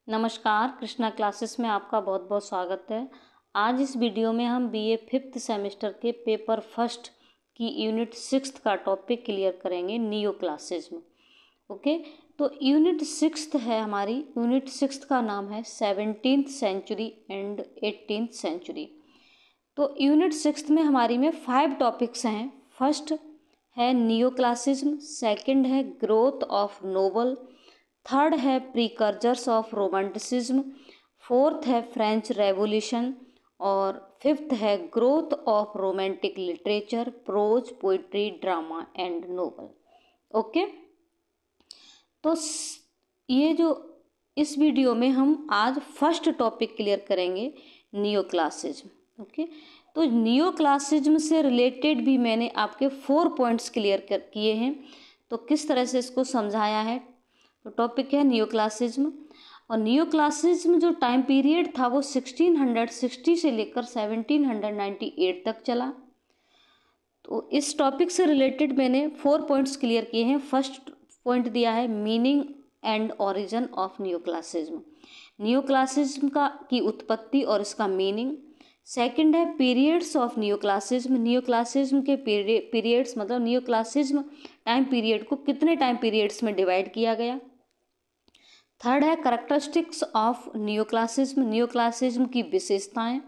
नमस्कार, कृष्णा क्लासेस में आपका बहुत बहुत स्वागत है। आज इस वीडियो में हम बीए 5th सेमेस्टर के पेपर फर्स्ट की यूनिट 6 का टॉपिक क्लियर करेंगे, नियो क्लासिज्म। ओके, तो यूनिट 6 है हमारी। यूनिट 6 का नाम है 17th century and 18th century. तो यूनिट 6 में हमारी में 5 टॉपिक्स हैं। फर्स्ट है नियो क्लासिज्म, सेकेंड है ग्रोथ ऑफ नोबल, थर्ड है प्रीकर्जर्स ऑफ रोमांटिसिज्म, फोर्थ है फ्रेंच रेवोल्यूशन और फिफ्थ है growth of romantic literature, pros, poetry, drama and novel. Okay, तो ये जो इस वीडियो में हम आज फर्स्ट टॉपिक क्लियर करेंगे, नियो क्लासिज्म। ओके, तो नियो क्लासिज्म से रिलेटेड भी मैंने आपके 4 पॉइंट्स क्लियर किए हैं। तो किस तरह से इसको समझाया है, तो टॉपिक है नियो क्लासिज्म। और नियो क्लासिज्म जो टाइम पीरियड था वो 1660 से लेकर 1798 तक चला। तो इस टॉपिक से रिलेटेड मैंने 4 पॉइंट्स क्लियर किए हैं। फर्स्ट पॉइंट दिया है meaning and origin of neo classicism, neo classicism की उत्पत्ति और इसका मीनिंग। सेकंड है periods of neo classicism, neo classicism के पीरियड्स मतलब नियो क्लासिज्म टाइम पीरियड को कितने टाइम पीरियड्स में डिवाइड किया गया। थर्ड है characteristics of neo classicism, neo classicism की विशेषताएं।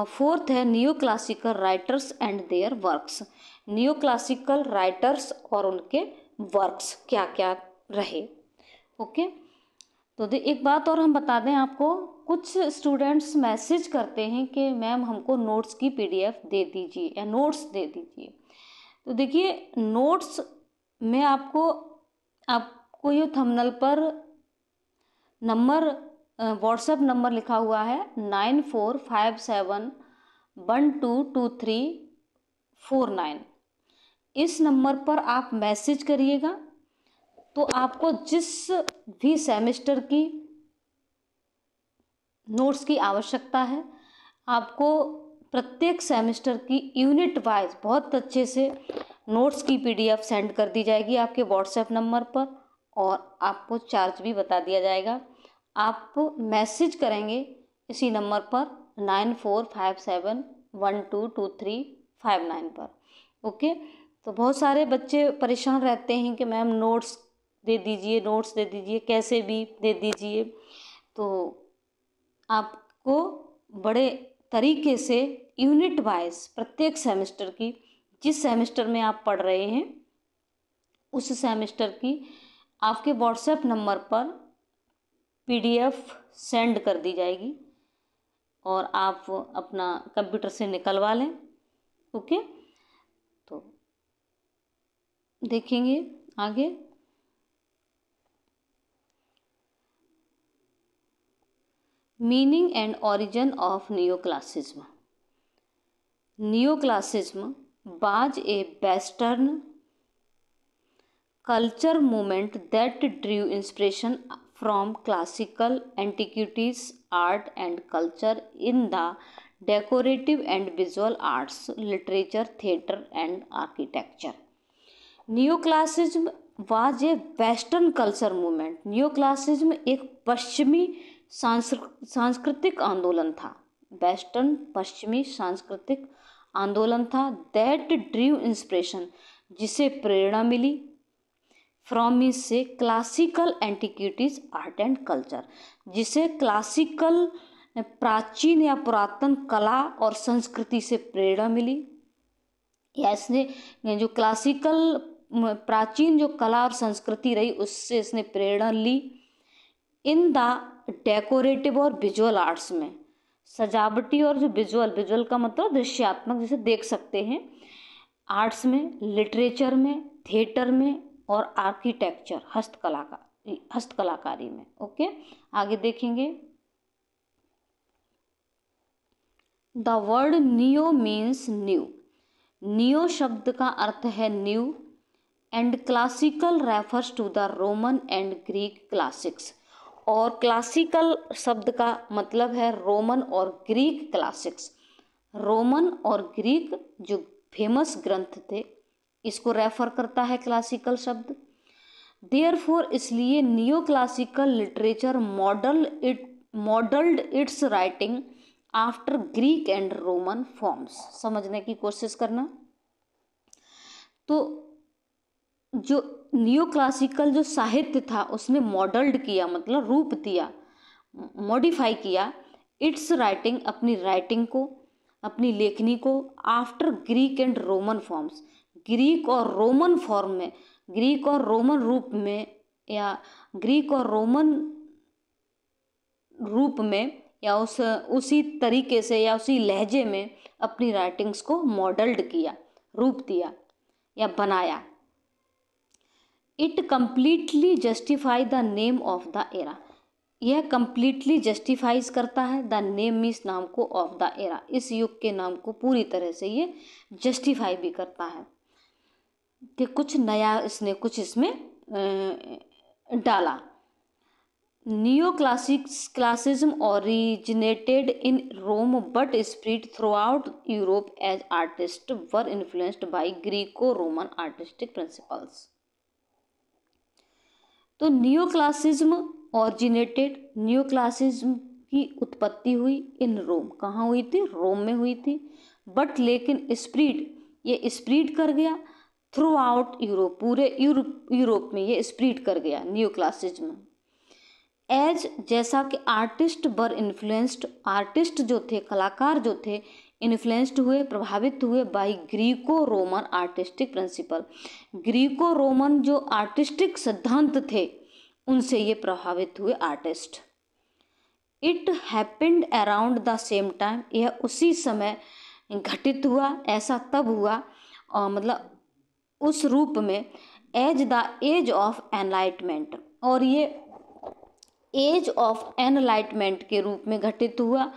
फोर्थ है neo classical writers and their works, neo classical writers और उनके वर्क्स क्या क्या रहे। ओके, तो एक बात और हम बता दें आपको, कुछ स्टूडेंट्स मैसेज करते हैं कि मैम हमको नोट्स की पीडीएफ दे दीजिए या नोट्स दे दीजिए। तो देखिए, नोट्स में आपको ये थंबनेल पर नंबर व्हाट्सएप नंबर लिखा हुआ है 9457122349। इस नंबर पर आप मैसेज करिएगा। तो आपको जिस भी सेमेस्टर की नोट्स की आवश्यकता है, आपको प्रत्येक सेमेस्टर की यूनिट वाइज बहुत अच्छे से नोट्स की पीडीएफ सेंड कर दी जाएगी आपके व्हाट्सएप नंबर पर, और आपको चार्ज भी बता दिया जाएगा। आप मैसेज करेंगे इसी नंबर पर 9457122359 पर। ओके, तो बहुत सारे बच्चे परेशान रहते हैं कि मैम नोट्स दे दीजिए, नोट्स दे दीजिए, कैसे भी दे दीजिए। तो आपको बड़े तरीके से यूनिट वाइज प्रत्येक सेमेस्टर की, जिस सेमेस्टर में आप पढ़ रहे हैं उस सेमेस्टर की आपके व्हाट्सएप नंबर पर पीडीएफ सेंड कर दी जाएगी और आप अपना कंप्यूटर से निकलवा लें। ओके, तो देखेंगे आगे। Meaning and origin of neo classicism, neo classicism was a Western culture movement that drew inspiration from classical antiquities, art and culture in the decorative and visual arts, literature, theatre and architecture. Neoclassicism was a Western culture movement. Neoclassicism एक पश्चिमी सांस्कृतिक आंदोलन था, western पश्चिमी सांस्कृतिक आंदोलन था। That ड्रीव inspiration, जिसे प्रेरणा मिली, फ्रॉम मीन्स से classical antiquities art and culture, जिसे क्लासिकल प्राचीन या पुरातन कला और संस्कृति से प्रेरणा मिली। या इसने जो क्लासिकल प्राचीन जो कला और संस्कृति रही उससे इसने प्रेरणा ली। इन द डेकोरेटिव और विजुअल आर्ट्स में, सजावटी और जो विजुअल का मतलब दृश्यात्मक जिसे देख सकते हैं, आर्ट्स में, लिटरेचर में, थिएटर में और आर्किटेक्चर हस्तकलाकारी में। ओके, आगे देखेंगे। The word neo means new, neo शब्द का अर्थ है new, and classical refers to the Roman and Greek classics, और क्लासिकल शब्द का मतलब है रोमन और ग्रीक क्लासिक्स। रोमन और ग्रीक जो फेमस ग्रंथ थे इसको रेफर करता है क्लासिकल शब्द। देयरफॉर इसलिए neo classical literature modelled it's writing after Greek and Roman forms. समझने की कोशिश करना। तो जो नियो क्लासिकल जो साहित्य था उसने मॉडल्ड किया, मतलब रूप दिया, मॉडिफाई किया इट्स राइटिंग, अपनी राइटिंग को, अपनी लेखनी को, after Greek and Roman forms, Greek और रोमन फॉर्म में, ग्रीक और रोमन रूप में, या ग्रीक और रोमन रूप में, या उसी तरीके से या उसी लहजे में अपनी राइटिंग्स को मॉडल्ड किया, रूप दिया या बनाया। It completely justify the name of the era, यह कम्प्लीटली जस्टिफाइज करता है द नेम मीन्स नाम को, ऑफ द एरा, इस युग के नाम को पूरी तरह से ये जस्टिफाई भी करता है कि कुछ नया इसने कुछ इसमें डाला। Neo classicism originated in Rome but spread throughout Europe as artists were influenced by Greco Roman artistic principles. तो neo classicism originated, neo classicism की उत्पत्ति हुई इन रोम, कहाँ हुई थी? रोम में हुई थी। बट लेकिन स्प्रीड, ये स्प्रीड कर गया थ्रू आउट यूरोप, पूरे यूरोप में ये स्प्रीड कर गया नियो क्लासिज्म। एज, जैसा कि आर्टिस्ट वर इन्फ्लुएंस्ड, आर्टिस्ट जो थे, कलाकार जो थे, इन्फ्लुएंस्ड हुए, प्रभावित हुए by Greco Roman artistic principle, Greco Roman जो आर्टिस्टिक सिद्धांत थे उनसे ये प्रभावित हुए artist. It happened around the same time, यह उसी समय घटित हुआ, ऐसा तब हुआ, और मतलब उस रूप में, as the age of enlightenment, और ये एज ऑफ एनलाइटमेंट के रूप में घटित हुआ।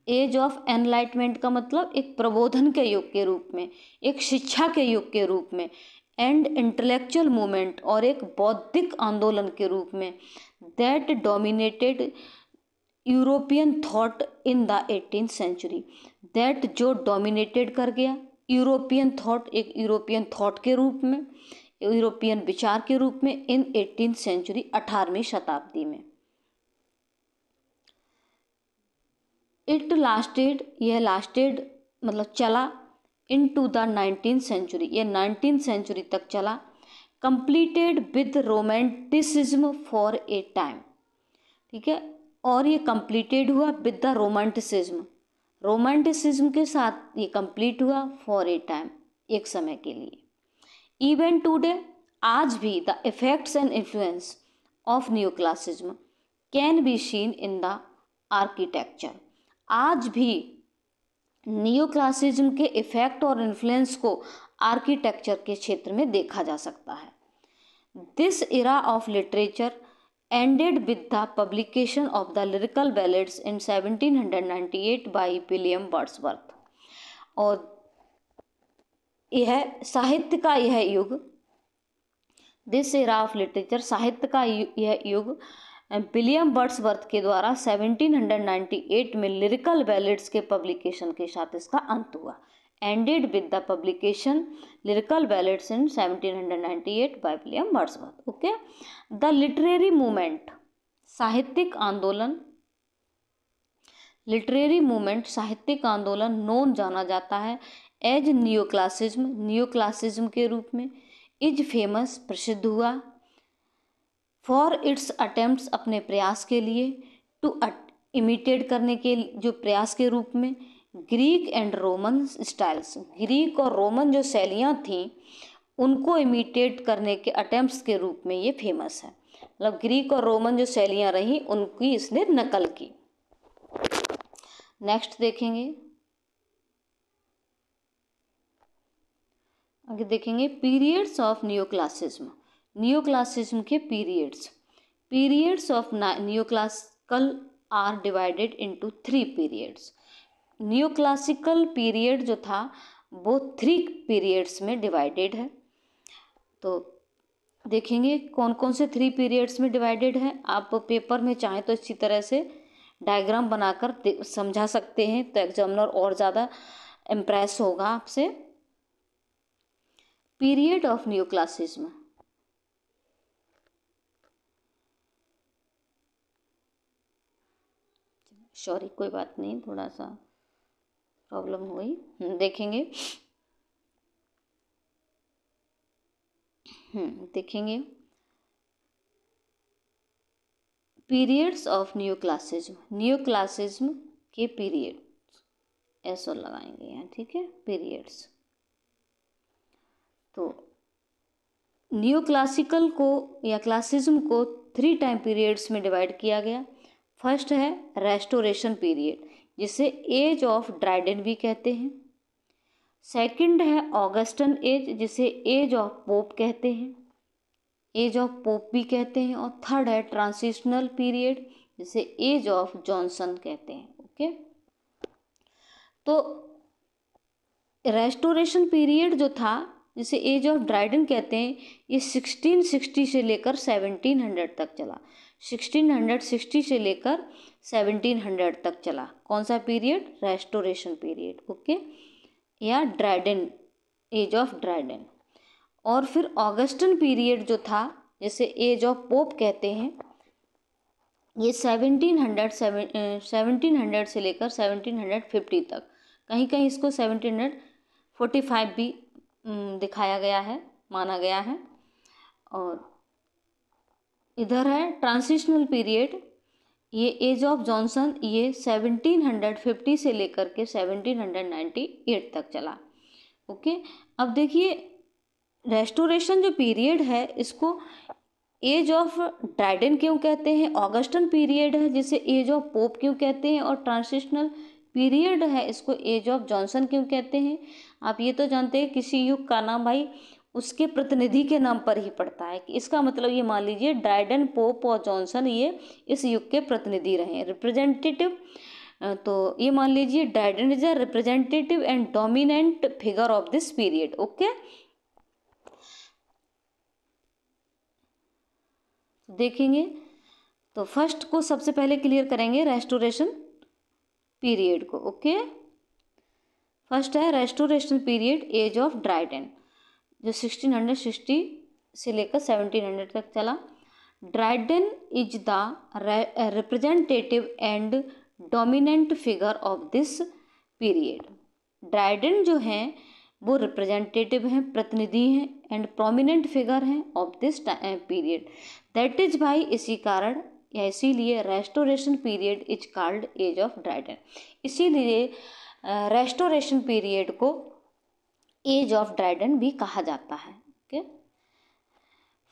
एज ऑफ एनलाइटमेंट का मतलब एक प्रबोधन के युग के रूप में, एक शिक्षा के युग के रूप में, एंड इंटेलेक्चुअल मूवमेंट, और एक बौद्धिक आंदोलन के रूप में, that dominated European thought in the 18th century, that जो डोमिनेटेड कर गया यूरोपियन थॉट, एक यूरोपियन थॉट के रूप में, यूरोपियन विचार के रूप में, इन 18th सेंचुरी, 18वीं शताब्दी में। इट लास्टेड, यह लास्टेड मतलब चला, इन टू द 19th सेंचुरी, ये 19th सेंचुरी तक चला, completed with romanticism for a time, ठीक है, और ये कंप्लीटेड हुआ विद द रोमांटिसिज्म, रोमांटिसिज्म के साथ ये कंप्लीट हुआ फॉर ए टाइम, एक समय के लिए। इवन टुडे, आज भी the effects and influence of new classicism can be seen in the architecture, आज भी नियो क्लासिज्म के इफेक्ट और इन्फ्लुएंस को आर्किटेक्चर के क्षेत्र में देखा जा सकता है। This era of literature ended with the publication of the lyrical ballads in 1798 by William Wordsworth, और यह साहित्य का यह युग, दिस इरा ऑफ लिटरेचर, साहित्य का यह युग विलियम वर्ड्सवर्थ के द्वारा 1798 में लिरिकल बैलेड्स के पब्लिकेशन के साथ इसका अंत हुआ। Ended with the publication lyrical ballads in 1798 by William Wordsworth. Okay, the literary movement, साहित्यिक आंदोलन, लिटरेरी मूवमेंट साहित्यिक आंदोलन, नोन जाना जाता है as neo classicism, neo classicism के रूप में, इज फेमस, प्रसिद्ध हुआ, फॉर इट्स अटेम्प्ट्स, अपने प्रयास के लिए, टू इमिटेट करने के जो प्रयास के रूप में, Greek and Roman styles, Greek और रोमन जो शैलियाँ थीं उनको इमिटेट करने के अटेम्प्ट्स के रूप में ये फेमस है, मतलब ग्रीक और रोमन जो शैलियाँ रहीं उनकी इसने नकल की। नेक्स्ट देखेंगे, आगे देखेंगे periods of neo classicism, neo classicism के periods of neo classical are divided into 3 periods. Neo classical period जो था वो 3 पीरियड्स में डिवाइडेड है। तो देखेंगे कौन कौन से 3 पीरियड्स में डिवाइडेड है। आप पेपर में चाहें तो इसी तरह से डायग्राम बनाकर समझा सकते हैं, तो एग्जामिनर और ज़्यादा इम्प्रेस होगा आपसे। Period of neo classicism, sorry, कोई बात नहीं, थोड़ा सा प्रॉब्लम हो गई। देखेंगे पीरियड्स ऑफ न्यूक्लासिज्म के पीरियड ऐसा लगाएंगे यहाँ, ठीक है, पीरियड्स। तो न्यूक्लासिकल को या क्लासिज्म को 3 टाइम पीरियड्स में डिवाइड किया गया। फर्स्ट है रेस्टोरेशन पीरियड, जिसे एज ऑफ ड्राइडेन भी कहते हैं। सेकंड है ऑगस्टन एज, जिसे एज ऑफ पोप कहते हैं, एज ऑफ पोप भी कहते हैं। और थर्ड है ट्रांजिशनल पीरियड, जिसे एज ऑफ जॉनसन कहते हैं। ओके, तो रेस्टोरेशन पीरियड जो था, जिसे एज ऑफ ड्राइडेन कहते हैं, ये 1660 से लेकर 1700 तक चला। 1660 से लेकर 1700 तक चला। कौन सा पीरियड? Restoration period. ओके, या ड्राइडेन, एज ऑफ ड्राइडेन। और फिर ऑगस्टन पीरियड जो था, जिसे एज ऑफ पोप कहते हैं, ये 1700 से लेकर 1750 तक, कहीं कहीं इसको 1745 भी दिखाया गया है, माना गया है। और इधर है ट्रांजिशनल पीरियड, ये एज ऑफ जॉनसन, ये 1750 से लेकर के 1798 तक चला। ओके, अब देखिए रेस्टोरेशन जो पीरियड है, इसको एज ऑफ ड्राइडेन क्यों कहते हैं, ऑगस्टन पीरियड है जिसे एज ऑफ पोप क्यों कहते हैं, और ट्रांजिशनल पीरियड है इसको एज ऑफ जॉनसन क्यों कहते हैं। आप ये तो जानते हैं किसी युग का नाम भाई उसके प्रतिनिधि के नाम पर ही पड़ता है, कि इसका मतलब ये मान लीजिए ड्राइडेन, पोप और जॉनसन ये इस युग के प्रतिनिधि रहे, रिप्रेजेंटेटिव। तो ये मान लीजिए Dryden is a representative and dominant figure of this period. Okay, देखेंगे तो फर्स्ट को सबसे पहले क्लियर करेंगे, रेस्टोरेशन पीरियड को। ओके, फर्स्ट है restoration period age of Dryden, जो 1660 से लेकर 1700 तक चला। Dryden is the representative and dominant figure of this period. Dryden जो हैं वो रिप्रेजेंटेटिव हैं, प्रतिनिधि हैं, एंड प्रोमिनेंट फिगर हैं of this period. That is भाई इसी कारण या इसीलिए restoration period is called age of Dryden. इसीलिए रेस्टोरेशन पीरियड को एज ऑफ ड्राइडेन भी कहा जाता है। Okay,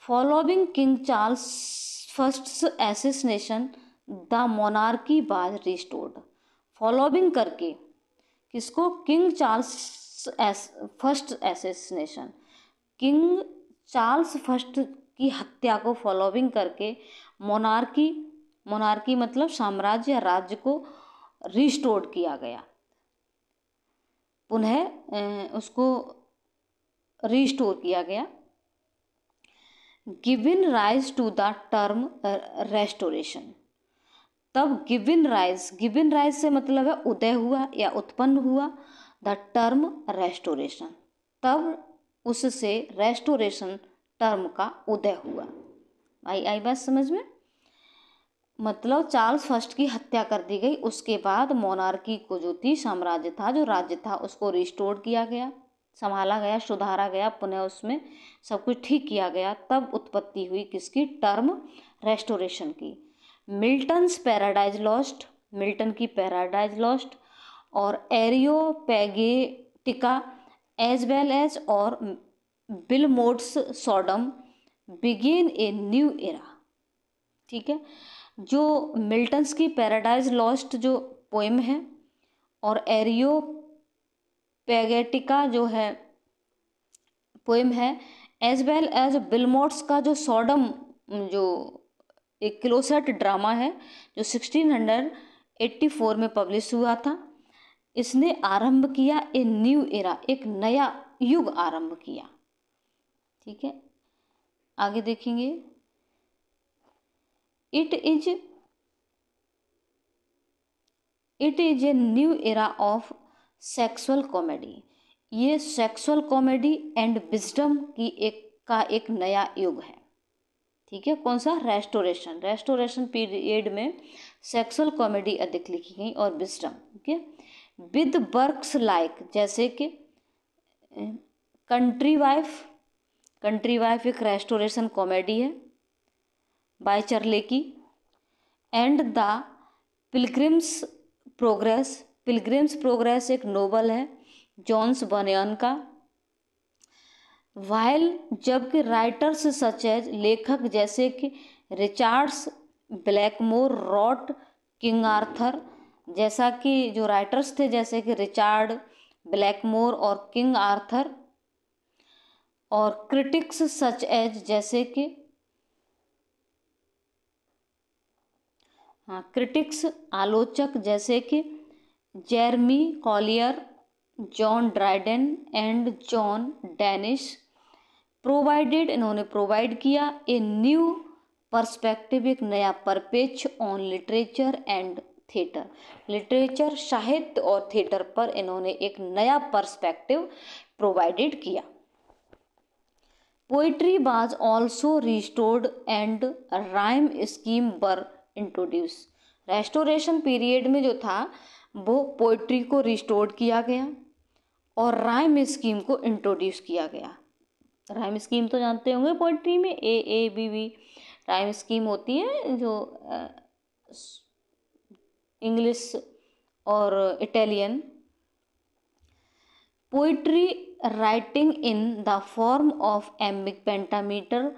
following King Charles first assassination the monarchy was restored. Following करके किसको? King Charles first assassination, King Charles first की हत्या को फॉलोइंग करके मोनार्की मतलब साम्राज्य या राज्य को रिस्टोर्ड किया गया, पुनः उसको रिस्टोर किया गया। Given rise to the term restoration. तब गिवन राइज से मतलब है उदय हुआ या उत्पन्न हुआ, द टर्म रेस्टोरेशन, तब उससे रेस्टोरेशन टर्म का उदय हुआ। आई बात समझ में? मतलब चार्ल्स फर्स्ट की हत्या कर दी गई, उसके बाद मोनार्की को जो थी, साम्राज्य था, जो राज्य था, उसको रिस्टोर किया गया, संभाला गया, सुधारा गया, पुनः उसमें सब कुछ ठीक किया गया। तब उत्पत्ति हुई किसकी? टर्म रेस्टोरेशन की। मिल्टन्स पैराडाइज लॉस्ट, मिल्टन की पैराडाइज लॉस्ट, और एरियोपेगेटिका एज वेल एज और विलमोट्स सॉडम बिगिन ए न्यू एरा। ठीक है, जो मिल्टन्स की पैराडाइज लॉस्ट जो पोएम है और एरियोपेगेटिका जो है पोएम है, एज वेल एज विलमोट्स का जो सॉडम जो एक क्लोसेट ड्रामा है जो 1684 में पब्लिश हुआ था, इसने आरंभ किया ए न्यू एरा, एक नया युग आरंभ किया। ठीक है, आगे देखेंगे। It is a new era of sexual comedy. ये सेक्सुअल कॉमेडी एंड विजडम की एक नया युग है। ठीक है। कौन सा? रेस्टोरेशन। रेस्टोरेशन पीरियड में सेक्सुअल कॉमेडी अधिक लिखी गई और विस्डम। ठीक है। विद वर्क्स लाइक, जैसे कि कंट्री वाइफ। कंट्री वाइफ एक रेस्टोरेशन कॉमेडी है बाय चार्लेकी। And the pilgrim's progress. Pilgrim's progress एक नोवेल है जॉन्स बनियन का। वाइल, जबकि राइटर्स सच एज, लेखक जैसे कि Richards Blackmore wrote King Arthur, जैसा कि जो राइटर्स थे जैसे कि रिचार्ड ब्लैकमोर और किंग आर्थर। और क्रिटिक्स सच एज, जैसे कि क्रिटिक्स आलोचक जैसे कि Jeremy Collier, John Dryden and John Dennis. Provided, इन्होंने प्रोवाइड किया ए न्यू पर्सपेक्टिव, एक नया परपेच on literature and theatre. Literature, साहित्य और थिएटर पर इन्होंने एक नया पर्सपेक्टिव प्रोवाइडेड किया। Poetry was also restored and rhyme scheme were introduce. Restoration period में जो था वो पोइट्री को रिस्टोर्ड किया गया और राइम स्कीम को इंट्रोड्यूस किया गया। राइम स्कीम तो जानते होंगे पोइट्री में, A B B rhyme scheme होती है जो इंग्लिश और Italian. Poetry writing in the form of iambic pentameter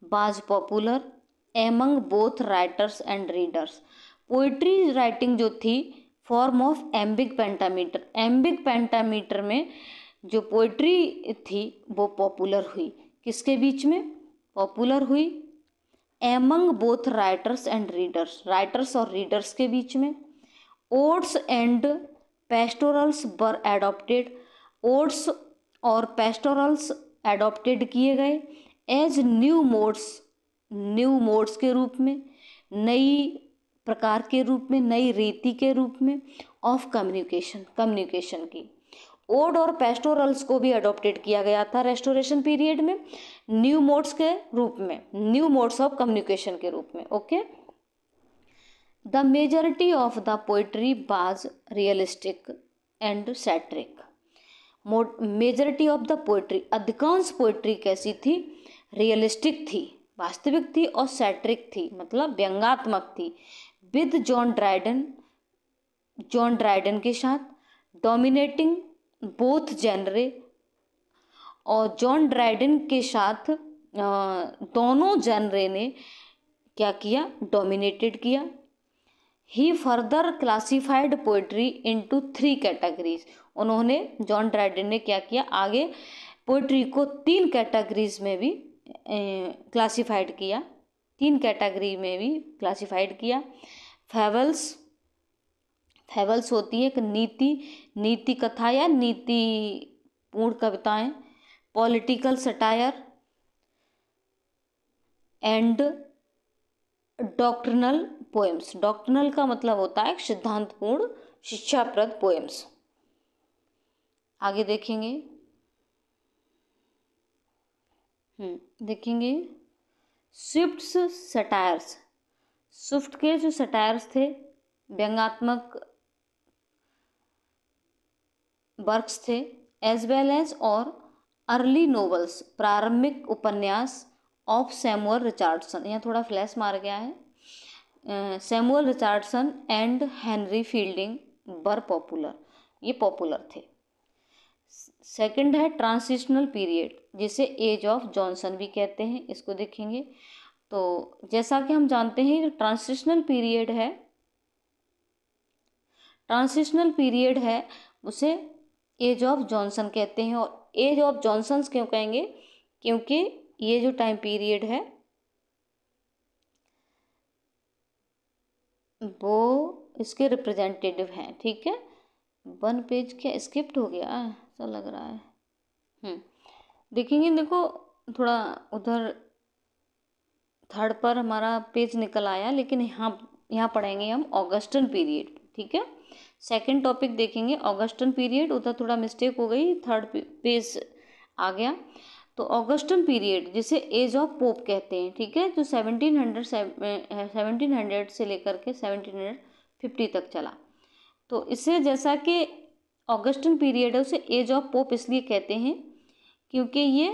was popular among both writers and readers. Poetry writing जो थी form of iambic pentameter, iambic pentameter में जो poetry थी वो पॉपुलर हुई। किसके बीच में पॉपुलर हुई? Among both writers and readers, writers और रीडर्स के बीच में। Odes and pastorals were adopted, odes और पेस्टोरल्स एडॉप्टेड किए गए as new modes, new modes के रूप में, नई प्रकार के रूप में, नई रीति के रूप में ऑफ कम्युनिकेशन, कम्युनिकेशन की। ओड और पेस्टोरल्स को भी अडॉप्टेड किया गया था रेस्टोरेशन पीरियड में न्यू मोड्स के रूप में, न्यू मोड्स ऑफ कम्युनिकेशन के रूप में। Okay. The majority of the poetry was realistic and satiric. Majority of the poetry, अधिकांश पोइट्री कैसी थी? रियलिस्टिक थी, वास्तविक थी, और सैटरिक थी मतलब व्यंग्यात्मक थी। With John Dryden, John Dryden के साथ, डोमिनेटिंग बोथ जेनरे, और जॉन ड्राइडन के साथ दोनों जेनरे ने क्या किया? डोमिनेटेड किया। He further classified poetry into 3 categories. उन्होंने, जॉन ड्राइडन ने क्या किया? आगे पोइट्री को 3 कैटेगरीज में भी क्लासिफाइड किया, 3 कैटेगरी में भी क्लासिफाइड किया। फेबल्स, फेबल्स होती है एक नीति कथा या नीतिपूर्ण कविताएं। Political satire and doctrinal poems. Doctrinal का मतलब होता है सिद्धांतपूर्ण शिक्षाप्रद पोएम्स। आगे देखेंगे देखेंगे स्विफ्ट्स सटायर्स। स्विफ्ट के जो सटायर्स थे, व्यंग्यात्मक वर्क्स थे, एज वेल एज और अर्ली नोवेल्स, प्रारंभिक उपन्यास ऑफ सैमुअल रिचर्डसन। यहाँ थोड़ा फ्लैश मार गया है। Samuel Richardson and Henry fielding were popular, ये पॉपुलर थे। सेकंड है ट्रांजिशनल पीरियड, जिसे एज ऑफ जॉनसन भी कहते हैं, इसको देखेंगे। तो जैसा कि हम जानते हैं जो ट्रांजिशनल पीरियड है उसे एज ऑफ जॉनसन कहते हैं। और एज ऑफ जॉनसन क्यों कहेंगे? क्योंकि ये जो टाइम पीरियड है वो इसके रिप्रेजेंटेटिव हैं। ठीक है। 1 पेज क्या स्किप्ट हो गया ऐसा लग रहा है। देखेंगे, देखो थोड़ा उधर 3rd पर हमारा पेज निकल आया, लेकिन यहाँ पढ़ेंगे हम ऑगस्टन पीरियड। ठीक है। 2nd टॉपिक देखेंगे ऑगस्टन पीरियड, उधर थोड़ा मिस्टेक हो गई, 3rd पेज आ गया। तो ऑगस्टन पीरियड जिसे एज ऑफ पोप कहते हैं, ठीक है, जो 1700 से लेकर के 1750 तक चला। तो इसे जैसा कि ऑगस्टन पीरियड है उसे एज ऑफ पोप इसलिए कहते हैं क्योंकि ये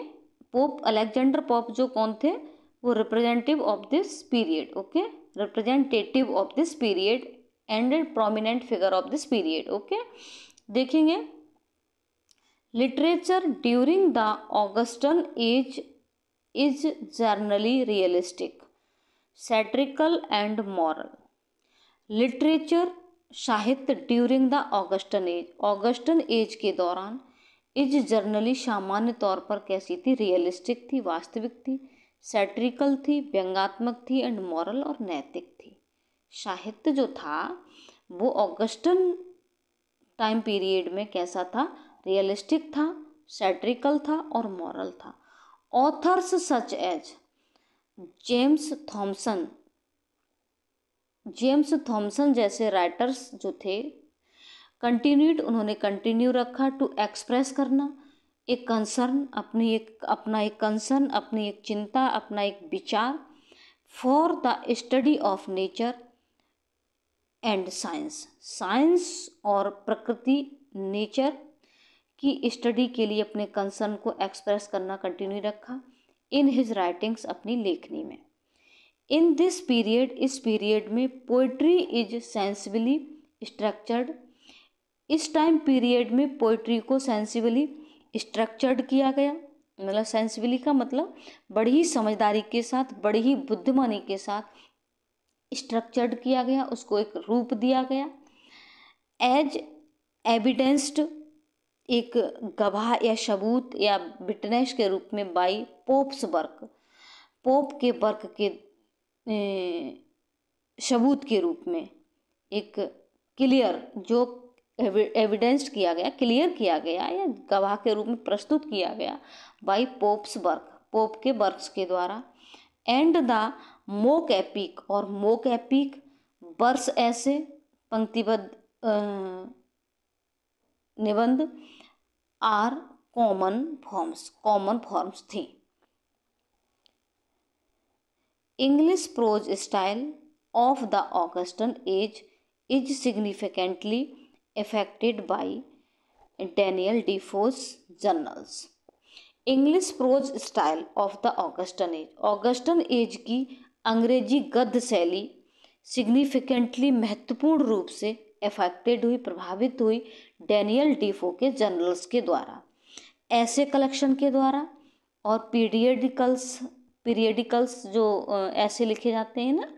पोप अलेक्जेंडर पोप जो कौन थे, वो representative of this period, okay, representative of this period and prominent figure of this period, okay. देखेंगे literature during the Augustan age is generally realistic, satirical and moral. Literature साहित्य during the Augustan age के दौरान is generally सामान्य तौर पर कैसी थी, realistic थी, वास्तविक थी, सैटिरिकल थी, व्यंग्यात्मक थी, एंड मॉरल और नैतिक थी। साहित्य जो था वो ऑगस्टन टाइम पीरियड में कैसा था, रियलिस्टिक था, सैटिरिकल था और मॉरल था। Authors such as James Thomson जैसे राइटर्स जो थे, उन्होंने कंटिन्यू रखा टू एक्सप्रेस करना एक कंसर्न, अपना एक चिंता, अपना एक विचार for the study of nature and science और प्रकृति, नेचर की स्टडी के लिए अपने कंसर्न को एक्सप्रेस करना कंटिन्यू रखा इन हिज राइटिंग्स, अपनी लेखनी में। इन दिस पीरियड, इस पीरियड में पोइट्री इज सेंसिबली स्ट्रक्चर्ड, इस टाइम पीरियड में पोइट्री को सेंसिबली स्ट्रक्चर्ड किया गया, मतलब सेंसिबली का मतलब बड़ी ही समझदारी के साथ, बड़ी ही बुद्धिमानी के साथ स्ट्रक्चर्ड किया गया, उसको एक रूप दिया गया। एज एविडेंस्ड, एक गवाह या सबूत या विटनेस के रूप में, बाई पोप्स वर्क, पोप के वर्क के सबूत के रूप में, एक क्लियर जो एविडेंस किया गया, क्लियर किया गया या गवाह के रूप में प्रस्तुत किया गया बाई पोप्स वर्क, पोप के वर्क्स के द्वारा। एंड द मोक एपिक, और मोक एपिक वर्ष ऐसे पंक्तिबद्ध निबंध आर कॉमन फॉर्म्स थी। English pros style of the Augustan age is significantly affected by Daniel Defoe's journals। English pros style of the Augustan as की अंग्रेजी गद्य शैली सिग्निफिकेंटली महत्वपूर्ण रूप से अफेक्टेड हुई, प्रभावित हुई डैनियल डीफो के जर्नल्स के द्वारा, ऐसे कलेक्शन के द्वारा और पीरियडिकल्स जो ऐसे लिखे जाते हैं ना,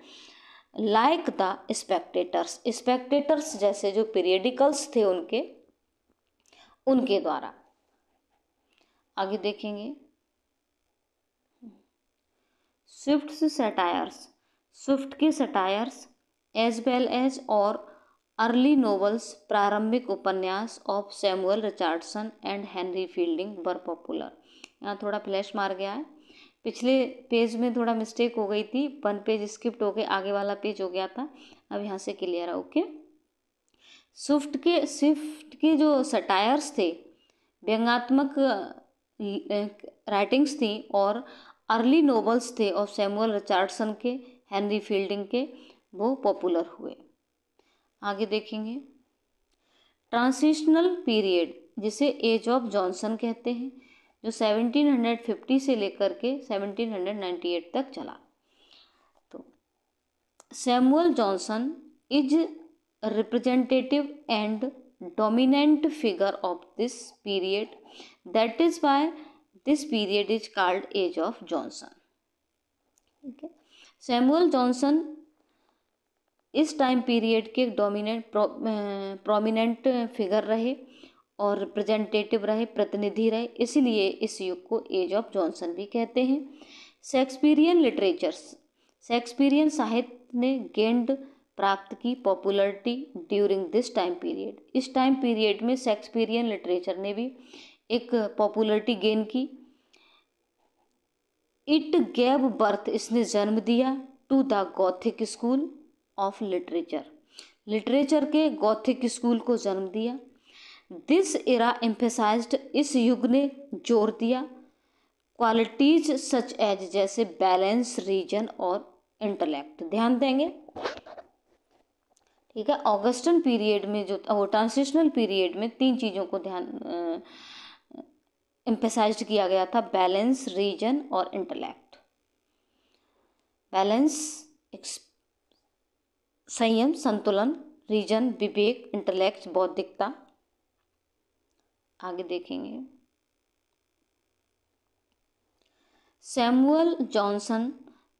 लाइक द स्पेक्टेटर्स जैसे जो पीरियडिकल्स थे उनके द्वारा। आगे देखेंगे स्विफ्ट के सटायर्स एज वेल एज और अर्ली नोवेल्स, प्रारंभिक उपन्यास of Samuel Richardson and Henry fielding were popular. यहाँ थोड़ा फ्लैश मार गया है, पिछले पेज में थोड़ा मिस्टेक हो गई थी, 1 पेज स्किप्ट हो गए, आगे वाला पेज हो गया था, अब यहाँ से क्लियर है, ओके। स्विफ्ट के जो सटायर्स थे, व्यंग्यात्मक राइटिंग्स थी और अर्ली नोवेल्स थे और सैमुअल रिचर्डसन के, हेनरी फील्डिंग के, वो पॉपुलर हुए। आगे देखेंगे ट्रांजिशनल पीरियड जिसे एज ऑफ जॉनसन कहते हैं, जो 1750 से लेकर के 1798 तक चला। तो Samuel Johnson is representative and dominant figure of this period, that is why this period is called age of Johnson. ठीक है, सैमुअल जॉनसन इस टाइम पीरियड के प्रोमिनेंट फिगर रहे और रिप्रेजेंटेटिव रहे, प्रतिनिधि रहे, इसलिए इस युग को एज ऑफ जॉनसन भी कहते हैं। शेक्सपियरियन साहित्य ने गेंड प्राप्त की popularity during this time period, इस टाइम पीरियड में शेक्सपियरियन लिटरेचर ने भी एक पॉपुलरिटी गेन की। इट गेव बर्थ, इसने जन्म दिया, to the gothic school of literature के गॉथिक स्कूल को जन्म दिया। दिस एरा एम्फेसाइज्ड, इस युग ने जोर दिया, क्वालिटीज सच एज जैसे बैलेंस, रीजन और इंटेलेक्ट ध्यान देंगे। ठीक है, ऑगस्टन पीरियड में जो वो ट्रांजिशनल पीरियड में 3 चीज़ों को ध्यान एम्फेसाइज्ड किया गया था, बैलेंस, रीजन और इंटेलेक्ट। बैलेंस संयम, संतुलन, रीजन विवेक, इंटेलेक्ट बौद्धिकता। आगे देखेंगे। Samuel Johnson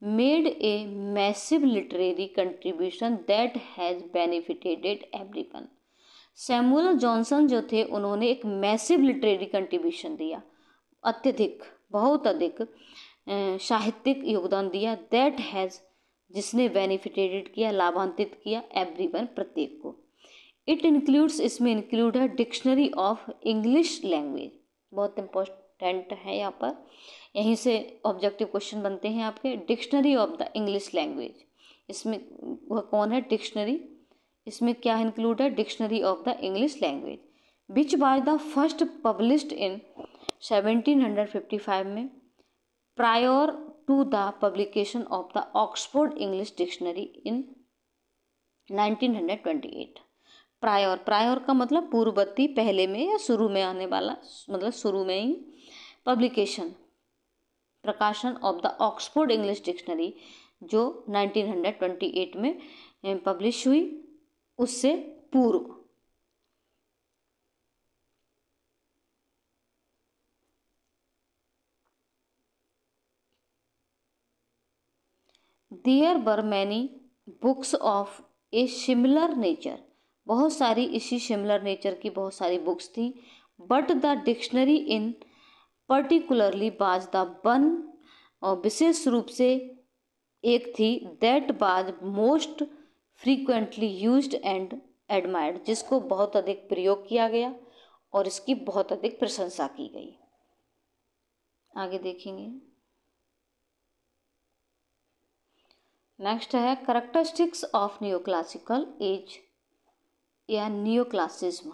made a massive literary contribution that has benefited everyone। Samuel Johnson जो थे उन्होंने एक मैसिव लिटरेरी कंट्रीब्यूशन दिया, अत्यधिक, बहुत अधिक साहित्यिक योगदान दिया, दैट हैज़ जिसने बेनिफिटेड किया, लाभान्वित किया, एवरीवन प्रत्येक को। इट इंक्लूड्स इसमें इंक्लूड है डिक्शनरी ऑफ इंग्लिश लैंग्वेज, बहुत इम्पोर्टेंट है यहाँ पर, यहीं से ऑब्जेक्टिव क्वेश्चन बनते हैं आपके। Dictionary of the English language, इसमें वह कौन है डिक्शनरी, इसमें क्या इंक्लूड है, dictionary of the English language, which was the first published in 1755 में, prior to the publication of the Oxford English dictionary in 1928। Prior, prior का मतलब पूर्ववर्ती, पहले में या शुरू में आने वाला, मतलब शुरू में ही। पब्लिकेशन प्रकाशन of the Oxford English dictionary जो 1928 में पब्लिश हुई, उससे पूर्व। There were many books of a similar nature, बहुत सारी इसी सिमिलर नेचर की बहुत सारी बुक्स थी, but the dictionary in particularly was the one, और विशेष रूप से एक थी, दैट बाज most frequently used and admired, जिसको बहुत अधिक प्रयोग किया गया और इसकी बहुत अधिक प्रशंसा की गई। आगे देखेंगे। नेक्स्ट है कैरेक्टरिस्टिक्स ऑफ नियोक्लासिकल एज या नियोक्लासिज्म।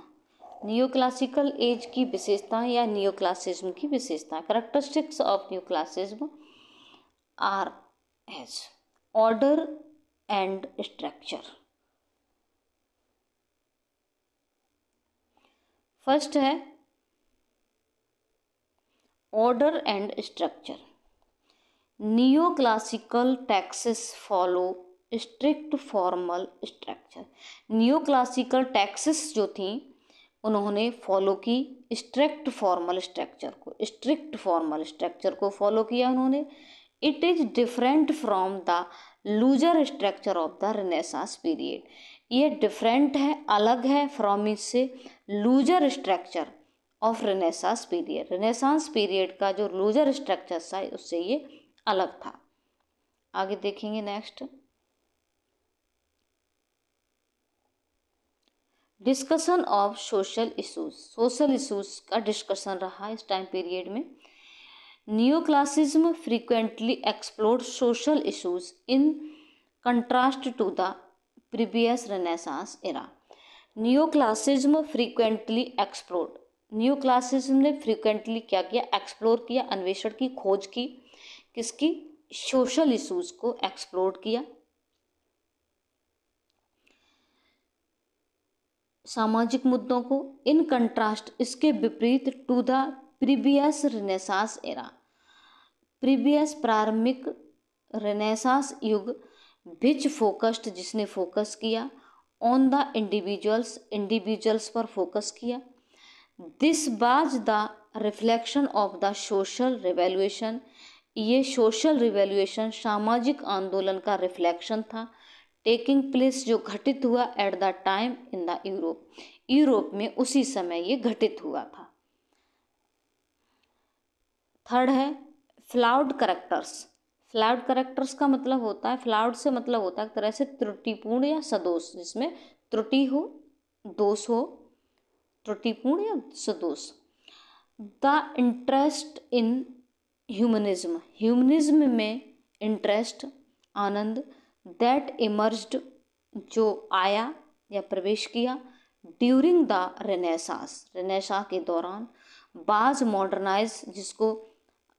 नियोक्लासिकल एज की विशेषताएं या नियोक्लासिज्म की विशेषताएं। Characteristics of neoclassicism are as order and structure. First है order and structure. Neoclassical texts follow strict formal structure. Neoclassical texts जो थी उन्होंने फॉलो की स्ट्रिक्ट फॉर्मल स्ट्रक्चर को, स्ट्रिक्ट फॉर्मल स्ट्रक्चर को फॉलो किया उन्होंने। It is different from the looser structure of the Renaissance period, ये डिफरेंट है, अलग है फ्रॉम इससे looser structure of Renaissance period. Renaissance period का जो लूजर स्ट्रक्चर था उससे ये अलग था। आगे देखेंगे। Next discussion of social issues. Social issues का डिस्कशन रहा इस टाइम पीरियड में। Neoclassicism frequently explored social issues in contrast to the previous renaissance era. Neoclassicism frequently explored, neoclassicism ने फ्रीक्वेंटली क्या किया, एक्सप्लोर किया, अन्वेषण की, खोज की, किसकी, सोशल इशूज को एक्सप्लोर किया, सामाजिक मुद्दों को। इन कंट्रास्ट, इसके विपरीत, to the previous renaissance era, previous प्रारंभिक रेनेसांस युग, विच फोकस्ड जिसने फोकस किया, ऑन द इंडिविजुअल्स, इंडिविजुअल्स पर फोकस किया। This was the reflection of the social revolution, ये सोशल रिवॉल्यूशन सामाजिक आंदोलन का रिफ्लेक्शन था। टेकिंग प्लेस जो घटित हुआ at the time in the Europe, Europe में उसी समय ये घटित हुआ था। थर्ड है फ्लॉड कैरेक्टर्स। फ्लॉड कैरेक्टर्स का मतलब होता है, फ्लॉड से मतलब होता है एक तरह से त्रुटिपूर्ण या सदोष, जिसमें त्रुटि हो, दोष हो, त्रुटिपूर्ण या सदोष। The interest in humanism, humanism में इंटरेस्ट, आनंद, दैट इमर्ज्ड जो आया या प्रवेश किया, ड्यूरिंग द रेनेसांस, रेनेसां के दौरान, बाज मॉडर्नाइज जिसको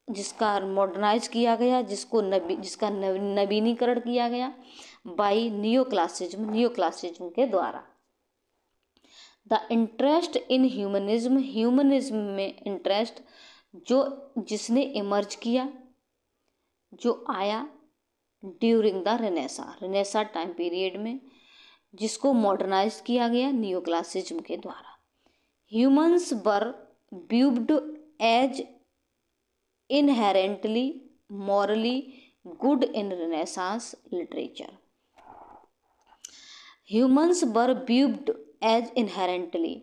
जिसका मॉडर्नाइज किया गया, जिसका नवीनीकरण किया गया बाई नियो क्लासिज्म के द्वारा। द इंटरेस्ट इन ह्यूमनिज्म में इंटरेस्ट जिसने इमर्ज किया, जो आया during the renaissance time period में, जिसको मॉडर्नाइज किया गया नियो क्लासिज्म के द्वारा। Humans were viewed as inherently morally good in renaissance literature. Humans were viewed as inherently,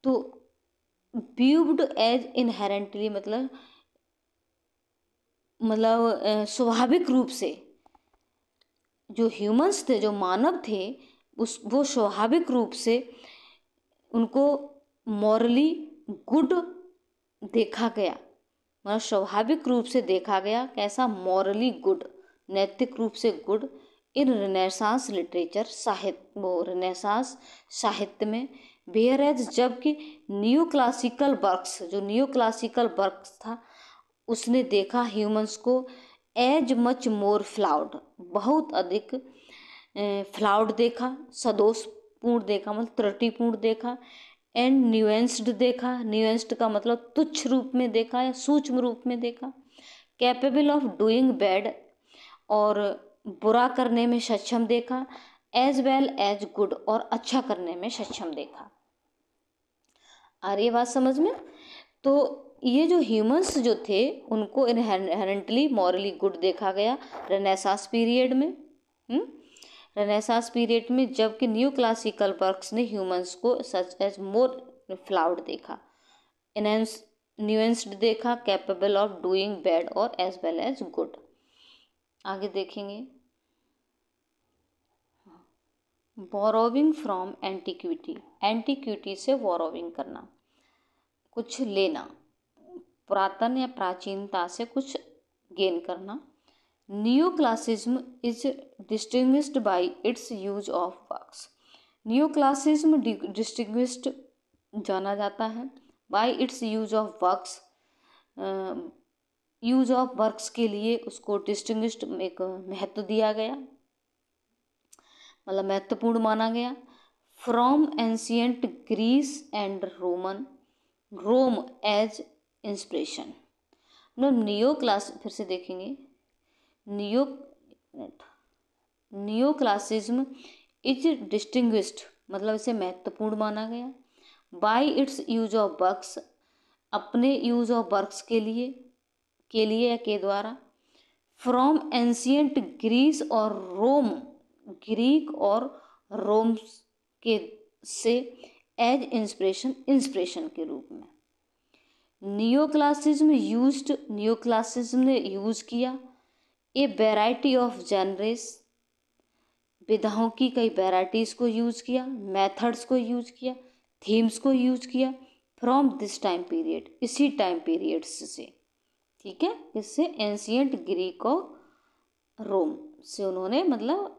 तो व्यूड एज इनहेरेंटली मतलब स्वाभाविक रूप से जो ह्यूमंस थे, जो मानव थे, वो स्वाभाविक रूप से उनको मॉरली गुड देखा गया, मतलब स्वाभाविक रूप से देखा गया। कैसा? मॉरली गुड, नैतिक रूप से good in renaissance literature, renaissance साहित्य में। वेयरएज जबकि न्यू क्लासिकल वर्क्स था, उसने देखा ह्यूमंस को एज मच मोर फ्लाउड, बहुत अधिक फ्लाउड देखा, सदोषपूर्ण देखा मतलब त्रुटिपूर्ण देखा, एंड न्यूएंस्ड देखा, न्यूएंस्ड का मतलब तुच्छ रूप में देखा या सूक्ष्म रूप में देखा, कैपेबल ऑफ डूइंग बैड और बुरा करने में सक्षम देखा, एज वेल एज गुड और अच्छा करने में सक्षम देखा। आ रही है बात समझ में? तो ये जो ह्यूमंस जो थे उनको इनहेरेंटली मॉरली गुड देखा गया रेनेसांस पीरियड में। रेनेसांस पीरियड में, जबकि न्यू क्लासिकल वर्क्स ने ह्यूमंस को सच एज मोर फ्लाउड देखा, न्यूएंस्ड देखा, कैपेबल ऑफ डूइंग बैड और एज वेल एज गुड। आगे देखेंगे। बोरोविंग फ्रॉम एंटीक्विटी से बोरोविंग करना, कुछ लेना, पुरातन या प्राचीनता से कुछ गेन करना। Neo classicism is distinguished by it's use of works. Neo classicism distinguished जाना जाता है bye it's use of works, use of works के लिए उसको डिस्टिंग्विश्ड एक महत्व दिया गया, मतलब महत्वपूर्ण माना गया। From ancient Greece and Rome as inspiration. Neo class फिर से देखेंगे। नियो क्लासिज्म इज डिस्टिंग्विश्ड मतलब इसे महत्वपूर्ण माना गया, bye it's use of works, अपने यूज ऑफ वर्क्स के लिए या के द्वारा। फ्रॉम एंशियंट ग्रीस और रोम, ग्रीक और रोम के से, एज इंस्पिरेशन के रूप में। नियो क्लासिज्म ने यूज किया ए वैरायटी ऑफ जनरेस, विधाओं की कई वैराइटीज को यूज किया, मेथड्स को यूज किया, थीम्स को यूज किया, फ्रॉम दिस टाइम पीरियड, इसी टाइम पीरियड से। ठीक है, इससे एंशियंट ग्रीक और रोम से उन्होंने, मतलब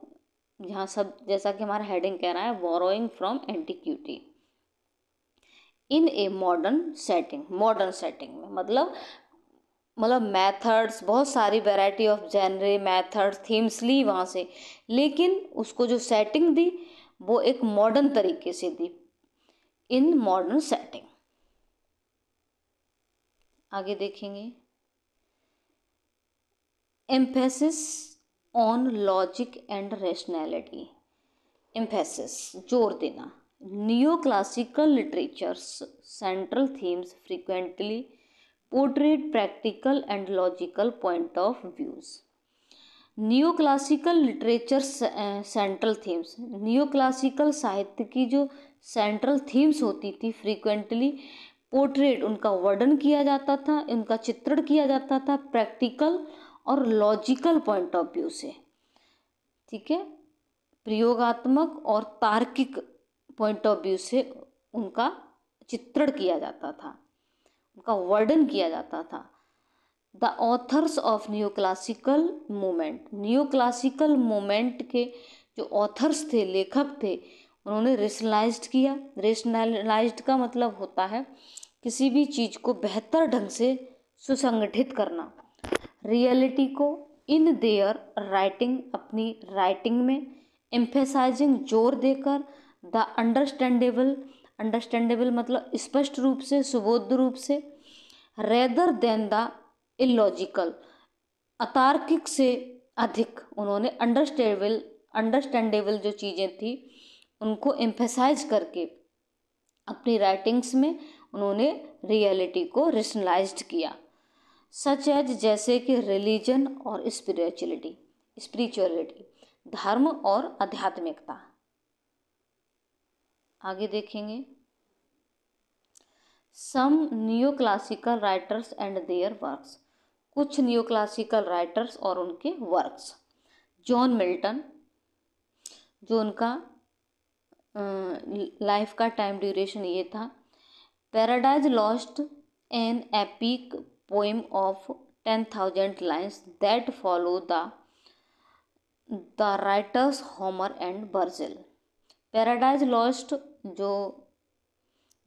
यहाँ सब जैसा कि हमारा हेडिंग कह रहा है, borrowing from antiquity in a modern setting में, मतलब मेथड्स, बहुत सारी वैरायटी ऑफ जेनरे, मेथड्स, थीम्स ली वहाँ से, लेकिन उसको जो सेटिंग दी वो एक मॉडर्न तरीके से दी, इन मॉडर्न सेटिंग। आगे देखेंगे। Emphasis on logic and rationality, emphasis जोर देना। Neo classical literatures central themes frequently portrait practical and logical point of views. Neo classical literature central themes, neo classical साहित्य की जो सेंट्रल थीम्स होती थी, frequently portrait, उनका वर्णन किया जाता था, उनका चित्रण किया जाता था प्रैक्टिकल और लॉजिकल पॉइंट ऑफ व्यू से। ठीक है, प्रयोगात्मक और तार्किक पॉइंट ऑफ व्यू से उनका चित्रण किया जाता था, उनका वर्णन किया जाता था। The author's of new classical movement के जो ऑथर्स थे, लेखक थे, उन्होंने रेशनलाइज्ड किया। रेशनलाइज्ड का मतलब होता है किसी भी चीज़ को बेहतर ढंग से सुसंगठित करना। रियलिटी को इन देयर राइटिंग, अपनी राइटिंग में एम्फेसाइजिंग, जोर देकर, द अंडरस्टैंडेबल, अंडरस्टैंडेबल मतलब स्पष्ट रूप से, सुबोध रूप से, रेदर देन द इलॉजिकल, अतार्किक से अधिक। उन्होंने अंडरस्टैंडेबल जो चीज़ें थी उनको एम्फेसाइज करके अपनी राइटिंग्स में उन्होंने रियलिटी को रेशनलाइज्ड किया। सच एज, जैसे कि रिलीजन और स्पिरिचुअलिटी, धर्म और आध्यात्मिकता। आगे देखेंगे some new classical writers and their works, कुछ न्यू क्लासिकल राइटर्स और उनके वर्क्स। जॉन मिल्टन, जो उनका लाइफ का टाइम ड्यूरेशन ये था। Paradise lost, an epic poem of 10,000 lines that follow the writers Homer and Virgil. Paradise lost जो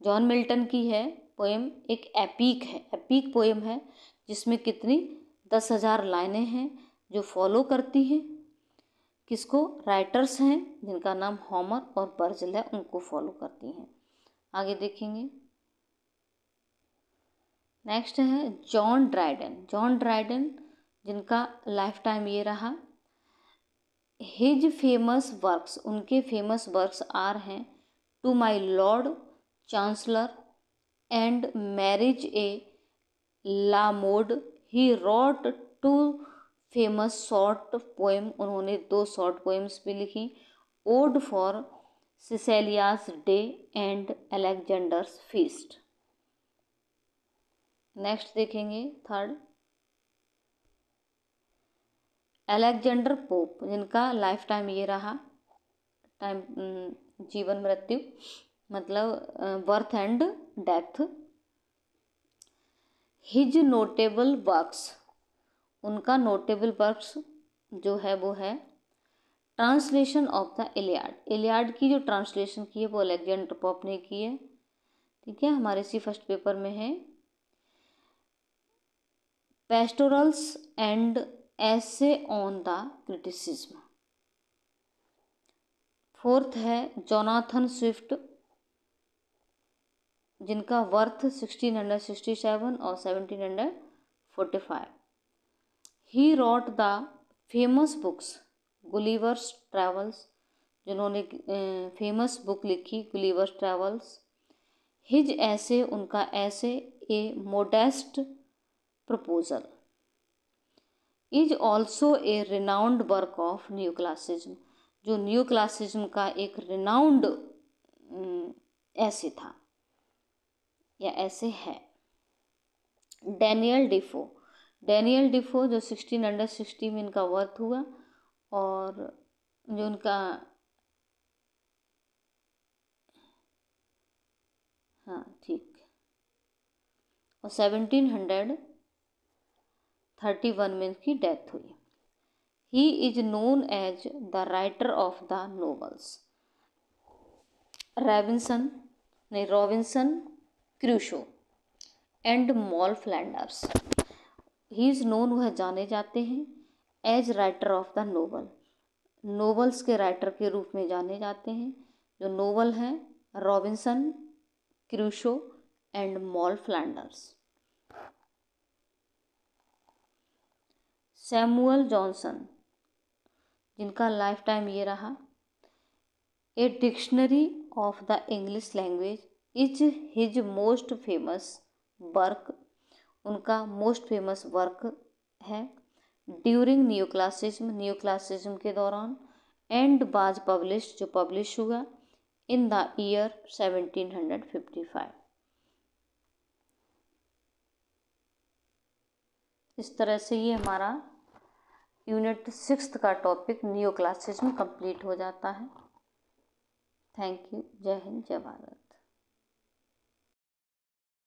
John Milton की है पोएम, एक एपिक है, एपिक पोएम है, जिसमें कितनी 10,000 लाइनें हैं, जो फॉलो करती हैं किसको, राइटर्स हैं जिनका नाम होमर और वर्जिल है, उनको फॉलो करती हैं। आगे देखेंगे नेक्स्ट है जॉन ड्राइडन। जॉन ड्राइडन जिनका लाइफ टाइम ये रहा। हिज फेमस वर्क्स, उनके फेमस वर्क्स आर हैं to my lord chancellor and marriage a la mode. He wrote two famous short poem, उन्होंने 2 शॉर्ट पोएम्स भी लिखी, ode for Cecilia's day and Alexander's feast. Next देखेंगे third Alexander Pope, जिनका life time ये रहा, time जीवन मृत्यु मतलब birth and death. His notable works, उनका नोटेबल वर्क्स जो है वो है translation of the Iliad. Iliad की जो ट्रांसलेशन की है वो अलेक्जेंडर पोप ने की है, ठीक है, हमारे इसी फर्स्ट पेपर में है। Pastorals and essay on the criticism. Fourth है जोनाथन स्विफ्ट, जिनका वर्थ 1667 और 1745। He wrote the famous books Gulliver's Travels, जिन्होंने फेमस बुक लिखी गुलिवर्स ट्रेवल्स। हिज ऐसे, उनका essay a modest proposal is also a renowned work of new classicism, जो new classicism का एक रिनाउंड ऐसे था या ऐसे है। डैनियल डिफो, डैनियल डिफो जो 1660 में इनका वर्थ हुआ और जो उनका हाँ ठीक, और 1731 में इनकी डेथ हुई। He is known as the writer of the novels. Robinson Crusoe and Moll Flanders. He is known, वह जाने जाते हैं, as writer of the novel, novels के राइटर के रूप में जाने जाते हैं। जो नोवेल हैं Robinson Crusoe and Moll Flanders. Samuel Johnson, जिनका लाइफ टाइम ये रहा। A dictionary of the English language is his most famous work, उनका मोस्ट फेमस वर्क है। During new classicism, new classicism के दौरान। एंड वाज पब्लिश, जो publish हुआ in the year 1755। इस तरह से ये हमारा यूनिट 6 का टॉपिक न्यू क्लासिज्म कंप्लीट हो जाता है। Thank you. जय हिंद, जय भारत।